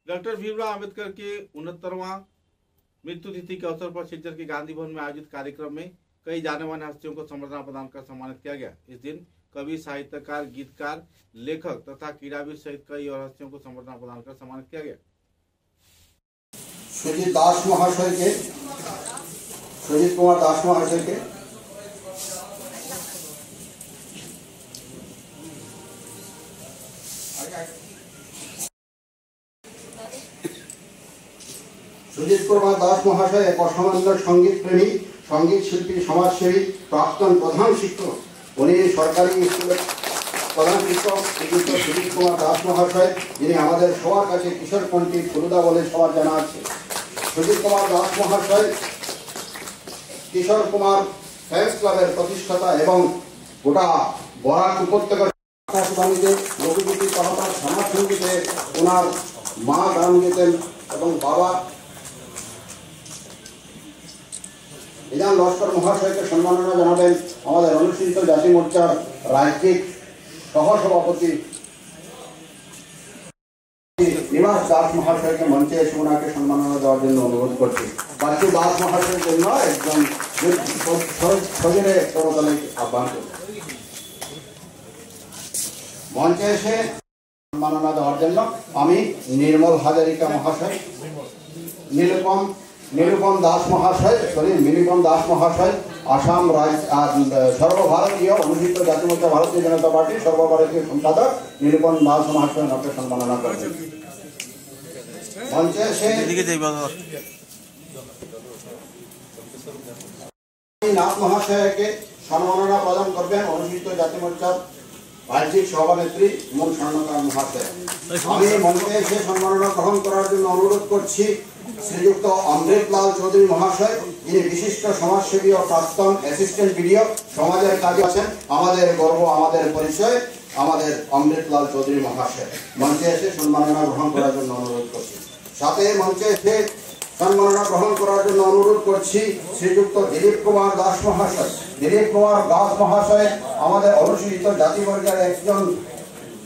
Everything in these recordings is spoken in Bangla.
डॉक्टर भीमराव अंबेडकर के 69वां मृत्यु तिथि के अवसर पर सिलचर के गांधी भवन में आयोजित कार्यक्रम में कई जाने माने हस्तियों को संबर्धना प्रदान कर सम्मानित किया गया। इस दिन कवि, साहित्यकार, गीतकार, लेखक तथा क्रीड़ाविद सहित कई और हस्तियों को संबर्धना प्रदान कर सम्मानित किया गया। सुजीत कुमार दास महाशय के सुजीत कुमार दास महाशय एक असामान्य संगीत प्रेमी, संगीत शिल्पी, समाजसेवी, प्राक्तन प्रधान शिक्षक। उन्हीं सरकारी स्कूल प्रधान शिक्षक श्रीयुक्त सुजीत कुमार दास महाशय, जिन्हें हमारे सबार काछे किशोर पंडित फलुदा बोले सबार जाना आछे। सुजीत कुमार दास महाशय किशोर कुमार फैंस क्लाबेर प्रतिष्ठाता एवं गोटा बराक उपत्यका आकाशबाणीते लोकगीति तथा समाज संगीते उनार मा गान गेतेन एवं बाबा इदान लस्कर महाशय के सम्मानना जानाबेन हमारे अनुसूचित जाति मोर्चार राज्यिक सहसभापति निवास दास महाशय के मंचे एसे उनाके सम्मानना देওয়ার জন্য অনুরোধ করছি। বাচ্চু দাস মহাশয়ের জন্য একজন সজনে করতালে আহ্বান করছি। মঞ্চে এসে সম্মাননা দেওয়ার জন্য আমি নির্মল হাজারিকা মহাশয়, নিরুপম দাস মহাশয় আসাম সর্বভারতীয় অনুসূচিত জাতি মোর্চা ভারতীয় জনতা পার্টি সর্বভারতীয় সম্পাদক নিরুপম দাস মহাশয় নামকে সম্মাননা করবেন। মঞ্চে এসে নাথ মহাশয়কে সম্মাননা প্রদান করবেন অনুসূচিত জাতি মোর্চার রাজ্যিক সভানেত্রী মূল স্বর্ণকার মহাশয়। আমি মঞ্চে এসে সম্মাননা গ্রহণ করার জন্য অনুরোধ করছি শ্রীযুক্ত অমৃতলাল চৌধুরী মহাশয়, যিনি বিশিষ্ট সমাজসেবী ও প্রাক্তন অ্যাসিস্ট্যান্ট বিডিও, সমাজের কাজে আছেন। আমাদের গর্ব, আমাদের পরিচয়, আমাদের অমৃতলাল চৌধুরী মহাশয় মঞ্চে এসে সম্মাননা গ্রহণ করার জন্য অনুরোধ করছি। সাথে মঞ্চে এসে সম্মাননা গ্রহণ করার জন্য অনুরোধ করছি শ্রীযুক্ত দিলীপ কুমার দাস মহাশয়। দিলীপ কুমার দাস মহাশয় আমাদের অনুসূচিত জাতিবর্গের একজন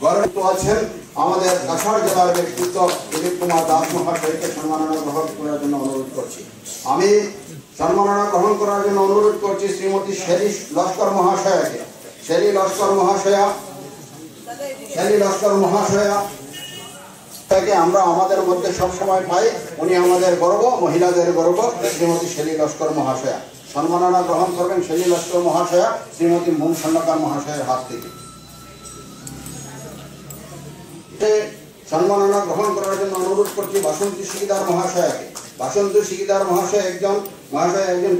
গর্বিত আছেন। আমাদের কাছাড় জেলার ব্যক্তিত্ব দিলীপ কুমার দাস মহাশয়কে সম্মাননা গ্রহণ করার জন্য অনুরোধ করছি। আমি সম্মাননা গ্রহণ করার জন্য অনুরোধ করছি শ্রীমতী শেলি লস্কর মহাশয়াকে। শেলি লস্কর মহাশয়া তাকে আমরা আমাদের মধ্যে সবসময় পাই। উনি আমাদের গর্ব, মহিলাদের গর্ব। শ্রীমতী শেলি লস্কর মহাশয়া সম্মাননা গ্রহণ করবেন। শেলি লস্কর মহাশয়া শ্রীমতী মুন স্বর্ণকার মহাশয়ের হাত থেকে সম্মাননা গ্রহণ করার জন্য অনুরোধ করছি বাসন্তী শিকদার মহাশয়াকে। বাসন্তী শিকদার মহাশয় একজন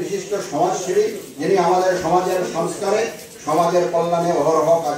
বিশিষ্ট সমাজসেবী, যিনি আমাদের সমাজের সংস্কারে, সমাজের কল্যাণে অহরহ কাজ